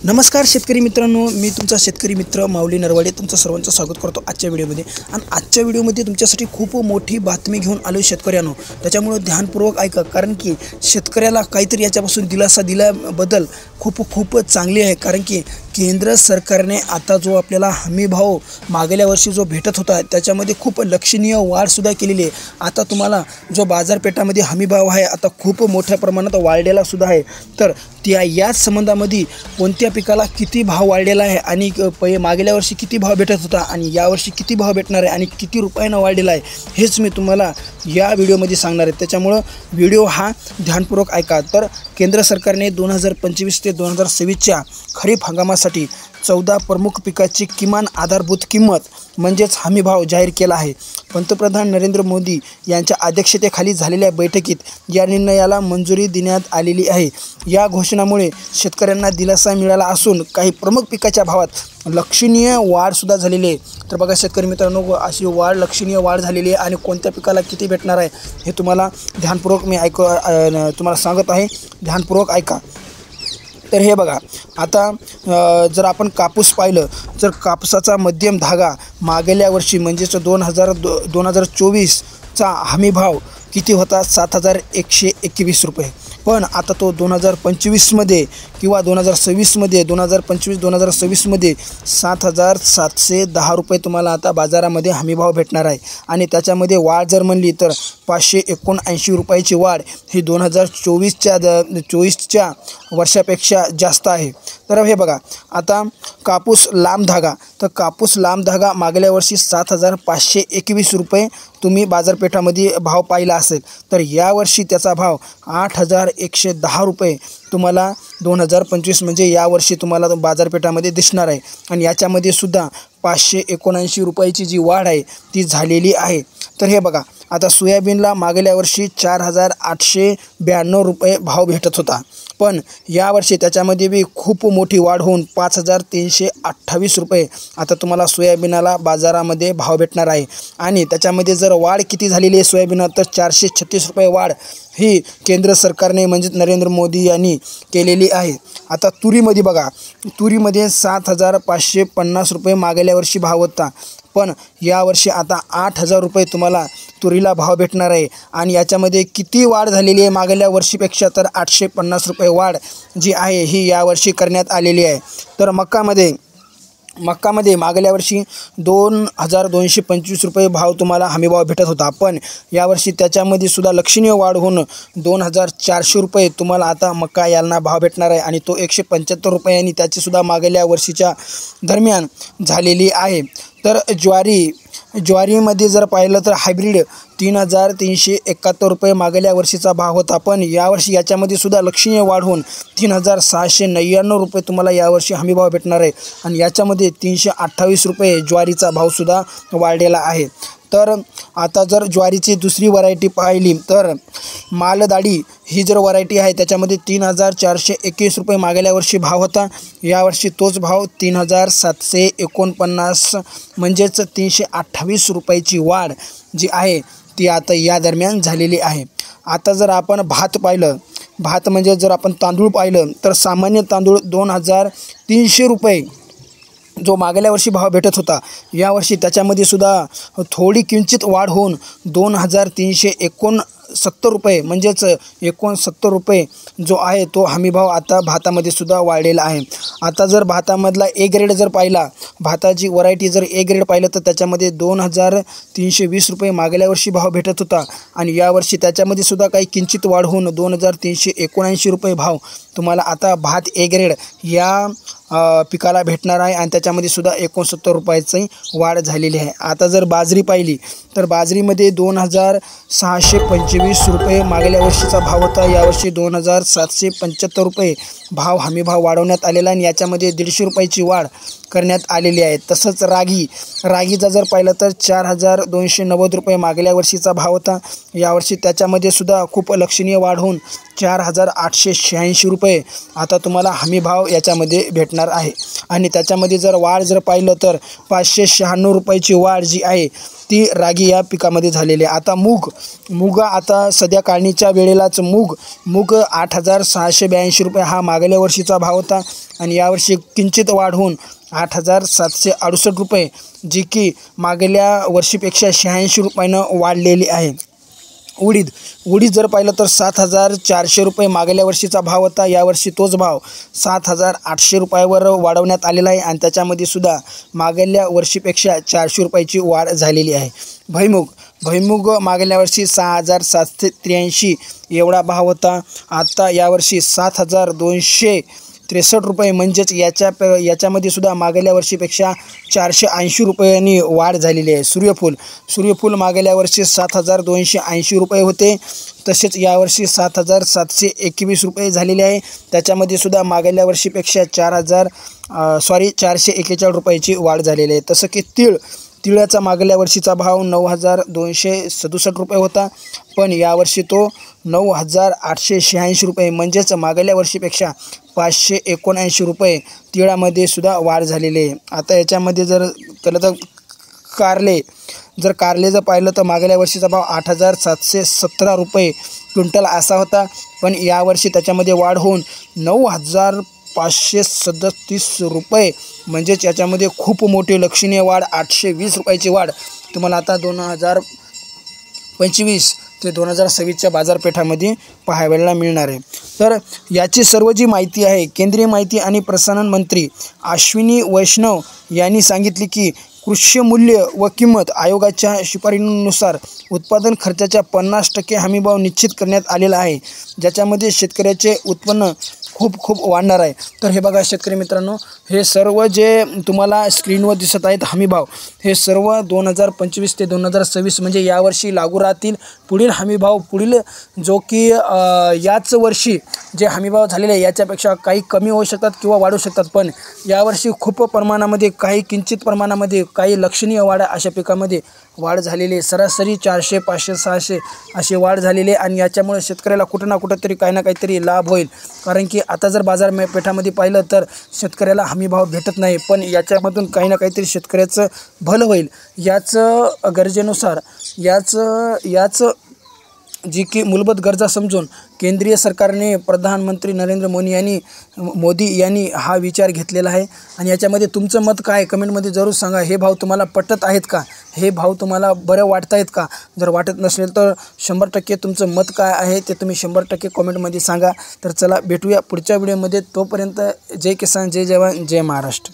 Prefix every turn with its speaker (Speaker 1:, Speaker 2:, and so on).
Speaker 1: नमस्कार शेतकरी मित्रांनो, मी तुमचा शेतकरी मित्र माऊली नरवाडे तुमचं सर्वांचं स्वागत करतो आजच्या व्हिडिओमध्ये। आणि आजच्या व्हिडिओमध्ये तुमच्यासाठी खूप मोठी बातमी घेऊन आलो शेतकऱ्यांनो, त्याच्यामुळे ध्यानपूर्वक ऐका, कारण की शेतकऱ्याला काहीतरी याच्यापासून दिलासा दिल्याबद्दल खूप चांगली आहे। कारण की केंद्र सरकारने आता जो आपल्याला हमी भाव मागल्या वर्षी जो भेटत होता त्याच्यामध्ये खूप लक्षणीय वाढ सुद्धा केलेली आहे। आता तुम्हाला जो बाजारपेठामध्ये हमी भाव आहे आता खूप मोठ्या प्रमाणात वाढलेला सुद्धा आहे। तर याच संबंधामध्ये कोणत्या पिकाला किती भाव वाढलेला आहे आणि मागल्या वर्षी किती भाव भेटत होता आणि यावर्षी किती भाव भेटणार आहे आणि किती रुपयानं वाढलेला आहे हेच मी तुम्हाला या व्हिडिओमध्ये सांगणार आहे। त्याच्यामुळं व्हिडिओ हा ध्यानपूर्वक ऐका। तर केंद्र सरकारने 2025 ते 2026च्या खरीप हंगामासाठी 14 प्रमुख पिकाची किमान आधारभूत किंमत म्हणजेच हमी भाव जाहीर केला आहे। पंतप्रधान नरेंद्र मोदी यांच्या अध्यक्षतेखाली झालेल्या बैठकीत या निर्णयाला मंजुरी देण्यात आलेली आहे। या घोषणामुळे शेतकऱ्यांना दिलासा मिळाला असून काही प्रमुख पिकाच्या भावात लक्षणीय वाढ सुद्धा झालेली आहे। तर बघा शेतकरी मित्रांनो, अशी लक्षणीय वाढ झालेली आहे आणि कोणत्या पिकाला किती भेटणार आहे हे तुम्हाला ध्यानपूर्वक मी तुम्हाला सांगत आहे, ध्यानपूर्वक ऐका। तर हे बघा, आता जर आपण कापूस पाहिलं तर कापसाचा मध्यम धागा मागल्या वर्षी म्हणजेच 2024चा हमी भाव किती होता, 7,121 रुपये। पण आता तो 2025मध्ये किंवा 2026मध्ये 2025-2026मध्ये 7,710 रुपये तुम्हाला आता बाजारामध्ये हमीभाव भेटणार आहे। आणि त्याच्यामध्ये वाढ जर म्हणली तर 579 रुपयाची वाढ ही 2024च्या वर्षापेक्षा जास्त आहे। तर हे बघा, आता कापूस लांब धागा, तर कापूस लांब धागा मागल्या वर्षी 7,521 रुपये तुम्ही बाजारपेठामध्ये भाव पाहिला असेल, तर यावर्षी त्याचा भाव 8,110 रुपये तुम्हाला 2025 म्हणजे यावर्षी तुम्हाला बाजारपेठामध्ये दिसणार आहे। आणि याच्यामध्ये सुद्धा 579 रुपयाची जी वाढ आहे ती झालेली आहे। तर हे बघा, आता सोयाबीनला मागल्या वर्षी 4,892 रुपये भाव भेटत होता, पण यावर्षी त्याच्यामध्ये बी खूप मोठी वाढ होऊन 5,328 रुपये आता तुम्हाला सोयाबीनाला बाजारामध्ये भाव भेटणार आहे। आणि त्याच्यामध्ये जर वाढ किती झालेली आहे सोयाबीनात, तर 436 रुपये वाढ ही केंद्र सरकारने म्हणजेच नरेंद्र मोदी यांनी केलेली आहे। आता तुरीमध्ये बघा, तुरीमध्ये 7,550 रुपये मागल्या वर्षी भाव होता, पण यावर्षी आता 8,000 रुपये तुम्हाला तुरीला भाव भेटणार आहे। आणि याच्यामध्ये किती वाढ झालेली आहे मागल्या वर्षीपेक्षा, तर 850 रुपये वाढ जी आहे ही यावर्षी करण्यात आलेली आहे। तर मक्कामध्ये मागल्या वर्षी 2,225 रुपये भाव तुम्हाला हमीभाव भेटत होता, पण यावर्षी त्याच्यामध्ये सुद्धा लक्षणीय वाढ होऊन 2,400 रुपये तुम्हाला आता मक्का यालना भाव भेटणार आहे। आणि तो 175 रुपयांनी त्याचीसुद्धा मागल्या वर्षीच्या दरम्यान झालेली आहे। तर ज्वारीमध्ये जर पाहिलं तर हायब्रिड 3,371 रुपये मागल्या वर्षीचा भाव होता, पण यावर्षी याच्यामध्ये सुद्धा लक्षणीय वाढ होऊन 3,699 रुपये तुम्हाला यावर्षी हमीभाव भेटणार आहे। आणि याच्यामध्ये 328 रुपये ज्वारीचा भावसुद्धा वाढलेला आहे। तर आता जर ज्वारीची दुसरी व्हरायटी पाहिली तर मालदाडी ही जर व्हरायटी आहे त्याच्यामध्ये 3,421 रुपये मागल्या वर्षी भाव होता, यावर्षी तोच भाव 3,749 म्हणजेच 328 रुपयाची वाढ जी आहे ती आता या दरम्यान झालेली आहे। आता जर आपण भात पाहिलं, भात म्हणजे जर आपण तांदूळ पाहिलं तर सामान्य तांदूळ 2,300 रुपये जो मागल्या वर्षी भाव भेटत होता, यावर्षी त्याच्यामध्ये सुद्धा थोडी किंचित वाढ होऊन 2,369 रुपये म्हणजेच 69 रुपये जो आहे तो हमीभाव आता भातामध्ये सुद्धा वाढलेला आहे। आता जर भातामधला ए ग्रेड जर पाहिला, भाताची व्हरायटी जर ए ग्रेड पाहिलं तर त्याच्यामध्ये 2,320 रुपये मागल्या वर्षी भाव भेटत होता, आणि यावर्षी त्याच्यामध्ये सुद्धा काही किंचित वाढ होऊन 2,379 रुपये भाव तुम्हाला आता भात ए ग्रेड या पिकाला भेटणार आहे। आणि त्याच्यामध्ये सुद्धा 69 रुपयाची वाढ झालेली आहे। आता जर बाजरी पाहिली तर बाजरीमध्ये 2,625 रुपये मागल्या वर्षीचा भाव होता, यावर्षी 2,775 रुपये भाव हमीभाव वाढवण्यात आलेला आणि याच्यामध्ये 150 रुपयाची वाढ करण्यात आलेली आहे। तसंच रागीचा जर पाहिलं तर 4,290 रुपये मागल्या वर्षीचा भाव होता, यावर्षी त्याच्यामध्ये सुद्धा खूप लक्षणीय वाढ होऊन 4,886 रुपये आता तुम्हाला हमीभाव याच्यामध्ये भेटणार आहे। आणि त्याच्यामध्ये जर वाढ जर पाहिलं तर 596 रुपयाची वाढ जी आहे ती रागी या पिकामध्ये झालेली आहे। आता मूग आता सध्या काढणीच्या वेळेलाच मूग 8,682 रुपये हा मागल्या वर्षीचा भाव होता आणि यावर्षी किंचित वाढ होऊन 8,768 रुपये, जी की मागल्या वर्षीपेक्षा 86 रुपयानं वाढलेली आहे. उडीद जर पाहिलं तर 7,400 रुपये मागल्या वर्षीचा भाव होता. यावर्षी तोच भाव 7,800 रुपयावर वाढवण्यात आलेला आहे आणि त्याच्यामध्ये सुद्धा मागल्या वर्षीपेक्षा 400 रुपयाची वाढ झालेली आहे. भुईमूग मागल्या वर्षी 6,783 एवढा भाव होता. आता यावर्षी 7,263 रुपये, म्हणजेच याच्यामध्ये सुद्धा मागल्या वर्षीपेक्षा 480 रुपयांनी वाढ झालेली आहे. सूर्यफूल मागल्या वर्षी 7,280 रुपये होते, तसेच यावर्षी 7,721 रुपये झालेले आहे. त्याच्यामध्ये सुद्धा मागल्या वर्षीपेक्षा 441 रुपयाची वाढ झालेली आहे. तसं की तिळाचा मागल्या वर्षीचा भाव 9,267 रुपये होता, पण यावर्षी तो 9,886 रुपये, म्हणजेच मागल्या वर्षीपेक्षा 579 रुपये तिळामध्ये सुद्धा वाढ झालेली आहे. आता याच्यामध्ये जर केलं तर कारले जर पाहिलं तर मागल्या वर्षीचा भाव 8,717 रुपये क्विंटल असा होता, पण यावर्षी त्याच्यामध्ये वाढ होऊन 9,537 रुपये, म्हणजेच याच्यामध्ये खूप मोठी लक्षणीय वाढ, 820 रुपयाची वाढ तुम्हाला आता 2025 ते 2026च्या बाजारपेठामध्ये पाहायला मिळणार आहे. तर याची सर्व जी माहिती आहे, केंद्रीय माहिती आणि प्रसारण मंत्री अश्विनी वैष्णव यांनी सांगितली की कृषी मूल्य व किंमत आयोगाच्या शिफारशीनुसार उत्पादन खर्चाच्या 50% हमीभाव निश्चित करण्यात आलेला आहे, ज्याच्यामध्ये शेतकऱ्याचे उत्पन्न खूप वाढणार आहे. तर हे बघा शेतकरी मित्रांनो, हे सर्व जे तुम्हाला स्क्रीनवर दिसत आहेत हमीभाव, हे सर्व 2025 ते 2026 म्हणजे यावर्षी लागू राहतील. पुढील हमीभाव पुढील जो की याच वर्षी जे हमीभाव झालेले आहे याच्यापेक्षा काही कमी होऊ शकतात किंवा वाढू शकतात, पण यावर्षी खूप प्रमाणामध्ये काही किंचित प्रमाणामध्ये काही लक्षणीय वाढ अशा पिकामध्ये वाढ झालेली आहे. सरासरी 400, 500, 600 अशी वाढ झालेली आहे आणि याच्यामुळे शेतकऱ्याला कुठं ना कुठंतरी काही ना काहीतरी लाभ होईल. कारण की आता जर बाजारपेठामध्ये पाहिलं तर शेतकऱ्याला हमीभाव भेटत नाही, पण याच्यामधून काही ना काहीतरी शेतकऱ्याचं भलं होईल. याच गरजेनुसार याच जी की मूलभूत गरजा समजून केंद्रीय सरकारने प्रधानमंत्री नरेंद्र मोदी यांनी हा विचार घेतलेला आहे. आणि याच्यामध्ये तुमचं मत काय कमेंटमध्ये जरूर सांगा. हे भाव तुम्हाला पटत आहेत का? हे भाव तुम्हाला बरं वाटत आहेत का? जर वाटत नसेल तर 100% तुमचं मत काय आहे ते तुम्ही 100% कमेंटमध्ये सांगा. तर चला भेटूया पुढच्या व्हिडिओमध्ये. तोपर्यंत जय किसान, जय जवान, जय महाराष्ट्र.